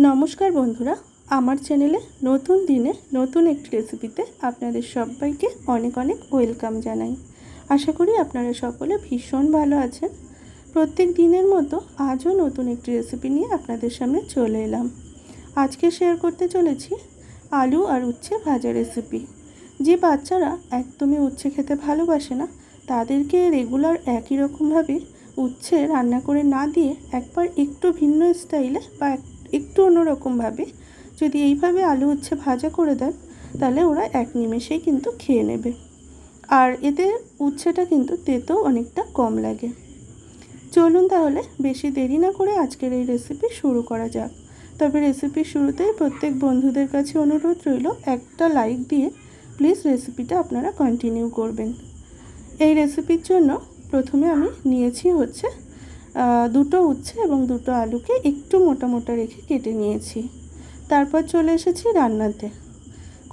নমস্কার বন্ধুরা, আমার চ্যানেলে নতুন দিনে নতুন একটি রেসিপিতে আপনাদের সবাইকে অনেক অনেক ওয়েলকাম জানাই। আশা করি আপনারা সকলে ভীষণ ভালো আছেন। প্রত্যেক দিনের মতো আজও নতুন একটি রেসিপি নিয়ে আপনাদের সামনে চলে এলাম। আজকে শেয়ার করতে চলেছি আলু আর উচ্ছে ভাজা রেসিপি। যে বাচ্চারা একদমই উচ্ছে খেতে ভালোবাসে না, তাদেরকে রেগুলার একই রকমভাবে উচ্ছে রান্না করে না দিয়ে একবার একটু ভিন্ন স্টাইলে বা একটু অন্যরকমভাবে যদি এইভাবে আলু উচ্ছে ভাজা করে দেন, তাহলে ওরা এক নিমেষেই কিন্তু খেয়ে নেবে। আর এতে উচ্ছেটা কিন্তু তেতেও অনেকটা কম লাগে। চলুন তাহলে বেশি দেরি না করে আজকের এই রেসিপি শুরু করা যাক। তবে রেসিপির শুরুতেই প্রত্যেক বন্ধুদের কাছে অনুরোধ রইল, একটা লাইক দিয়ে প্লিজ রেসিপিটা আপনারা কন্টিনিউ করবেন। এই রেসিপির জন্য প্রথমে আমি নিয়েছি হচ্ছে দুটো উচ্ছে এবং দুটো আলুকে একটু মোটা মোটা রেখে কেটে নিয়েছি। তারপর চলে এসেছি রান্নাতে।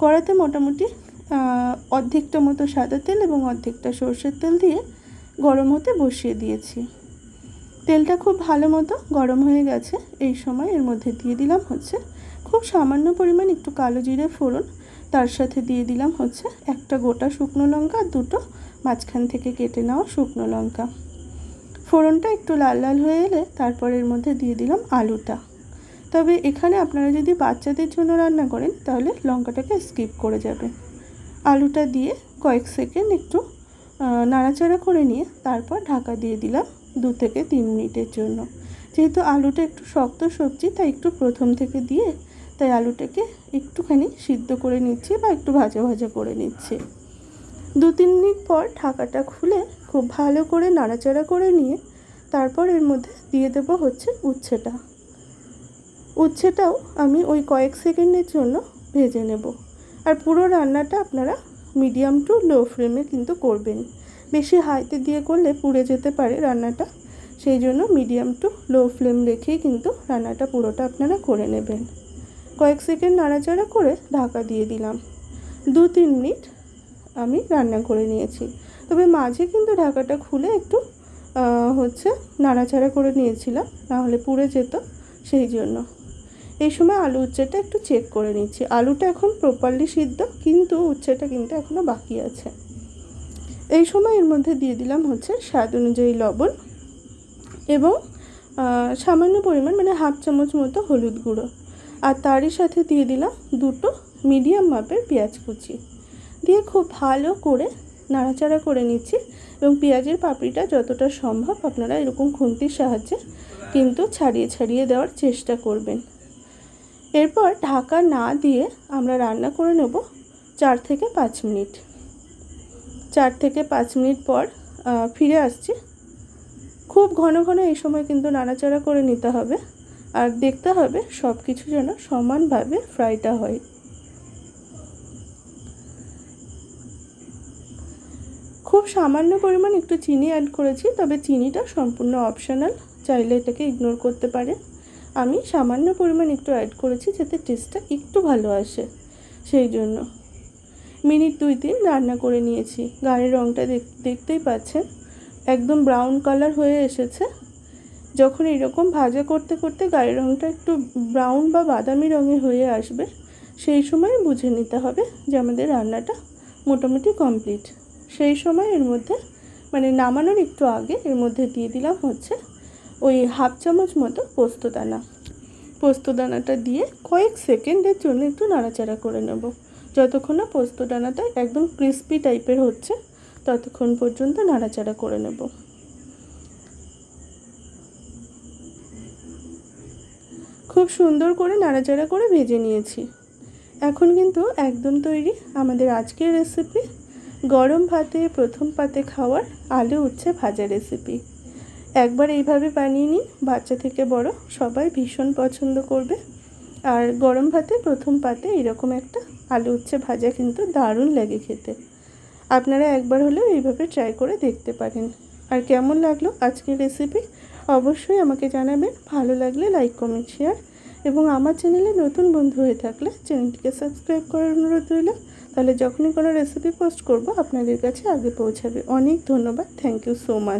কড়াতে মোটামুটি অর্ধেকটা মতো সাদা তেল এবং অর্ধেকটা সর্ষের তেল দিয়ে গরম হতে বসিয়ে দিয়েছি। তেলটা খুব ভালো মতো গরম হয়ে গেছে। এই সময় এর মধ্যে দিয়ে দিলাম হচ্ছে খুব সামান্য পরিমাণ একটু কালো জিরে ফোড়ন। তার সাথে দিয়ে দিলাম হচ্ছে একটা গোটা শুকনো লঙ্কা আর দুটো মাঝখান থেকে কেটে নেওয়া শুকনো লঙ্কা। ফোড়নটা একটু লাল লাল হয়ে এলে তারপর এর মধ্যে দিয়ে দিলাম আলুটা। তবে এখানে আপনারা যদি বাচ্চাদের জন্য রান্না করেন তাহলে লঙ্কাটাকে স্কিপ করে যাবেন। আলুটা দিয়ে কয়েক সেকেন্ড একটু নাড়াচাড়া করে নিয়ে তারপর ঢাকা দিয়ে দিলাম 2 থেকে 3 মিনিটের জন্য। যেহেতু আলুটা একটু শক্ত সবজি, তাই একটু প্রথম থেকে দিয়ে তাই আলুটাকে একটুখানি সিদ্ধ করে নিচ্ছি বা একটু ভাজা ভাজা করে নিচ্ছি। 2-3 মিনিট পর ঢাকাটা খুলে খুব ভালো করে নাড়াচাড়া করে নিয়ে তারপর এর মধ্যে দিয়ে দেবো হচ্ছে উচ্ছেটাও আমি ওই কয়েক সেকেন্ডের জন্য ভেজে নেব। আর পুরো রান্নাটা আপনারা মিডিয়াম টু লো ফ্লেমে কিন্তু করবেন। বেশি হাইতে দিয়ে করলে পুড়ে যেতে পারে রান্নাটা, সেই জন্য মিডিয়াম টু লো ফ্লেম রেখেই কিন্তু রান্নাটা পুরোটা আপনারা করে নেবেন। কয়েক সেকেন্ড নাড়াচাড়া করে ঢাকা দিয়ে দিলাম। 2-3 মিনিট আমি রান্না করে নিয়েছি। তবে মাঝে কিন্তু ঢাকাটা খুলে একটু নাড়াচাড়া করে নিয়েছিলাম, নাহলে পুড়ে যেত, সেই জন্য। এই সময় আলু উচ্ছেটা একটু চেক করে নিচ্ছি। আলুটা এখন প্রপারলি সিদ্ধ, কিন্তু উচ্ছেটা কিন্তু এখনও বাকি আছে। এই সময় এর মধ্যে দিয়ে দিলাম হচ্ছে স্বাদ অনুযায়ী লবণ এবং সামান্য পরিমাণ মানে হাফ চামচ মতো হলুদ গুঁড়ো। আর তারই সাথে দিয়ে দিলাম দুটো মিডিয়াম মাপের পেঁয়াজ কুচি দিয়ে খুব ভালো করে নাড়াচাড়া করে নিচ্ছি। এবং পেঁয়াজের পাপড়িটা যতটা সম্ভব আপনারা এরকম খুন্তির সাহায্যে কিন্তু ছাড়িয়ে ছাড়িয়ে দেওয়ার চেষ্টা করবেন। এরপর ঢাকা না দিয়ে আমরা রান্না করে নেব 4 থেকে 5 মিনিট। 4 থেকে 5 মিনিট পর ফিরে আসছি। খুব ঘন ঘন এই সময় কিন্তু নাড়াচাড়া করে নিতে হবে, আর দেখতে হবে সব কিছু যেন সমানভাবে ফ্রাইটা হয়। খুব সামান্য পরিমাণ একটু চিনি অ্যাড করেছি, তবে চিনিটা সম্পূর্ণ অপশনাল, চাইলে এটাকে ইগনোর করতে পারেন। আমি সামান্য পরিমাণ একটু অ্যাড করেছি যাতে টেস্টটা একটু ভালো আসে, সেই জন্য। মিনিট 2-3 রান্না করে নিয়েছি। গায়ের রঙটা দেখতেই পাচ্ছেন একদম ব্রাউন কালার হয়ে এসেছে। যখন এরকম ভাজা করতে করতে গায়ের রঙটা একটু ব্রাউন বা বাদামি রঙের হয়ে আসবে, সেই সময় বুঝে নিতে হবে যে আমাদের রান্নাটা মোটামুটি কমপ্লিট। সেই সময় এর মধ্যে মানে নামানোর একটু আগে এর মধ্যে দিয়ে দিলাম হচ্ছে ওই হাফ চামচ মতো পোস্তদানাটা দিয়ে কয়েক সেকেন্ডের জন্য একটু নাড়াচাড়া করে নেব। যতক্ষণ না পোস্তদানাটা একদম ক্রিস্পি টাইপের হচ্ছে ততক্ষণ পর্যন্ত নাড়াচাড়া করে নেব। খুব সুন্দর করে নাড়াচাড়া করে ভেজে নিয়েছি। এখন কিন্তু একদম তৈরি আমাদের আজকের রেসিপি, গরম ভাতে প্রথম পাতে খাওয়ার আলু উচ্ছে ভাজা রেসিপি। একবার এইভাবে বানিয়ে নিন, বাচ্চা থেকে বড় সবাই ভীষণ পছন্দ করবে। আর গরম ভাতে প্রথম পাতে এরকম একটা আলু উচ্ছে ভাজা কিন্তু দারুণ লাগে খেতে। আপনারা একবার হলেও এইভাবে ট্রাই করে দেখতে পারেন। আর কেমন লাগলো আজকের রেসিপি অবশ্যই আমাকে জানাবেন। ভালো লাগলে লাইক, কমেন্ট, শেয়ার এবং আমার চ্যানেলে নতুন বন্ধু হয়ে থাকলে চ্যানেলটিকে সাবস্ক্রাইব করার অনুরোধ রইল। তাহলে যখনই কোনো রেসিপি পোস্ট করব আপনাদের কাছে আগে পৌঁছাবে। অনেক ধন্যবাদ। Thank you so much.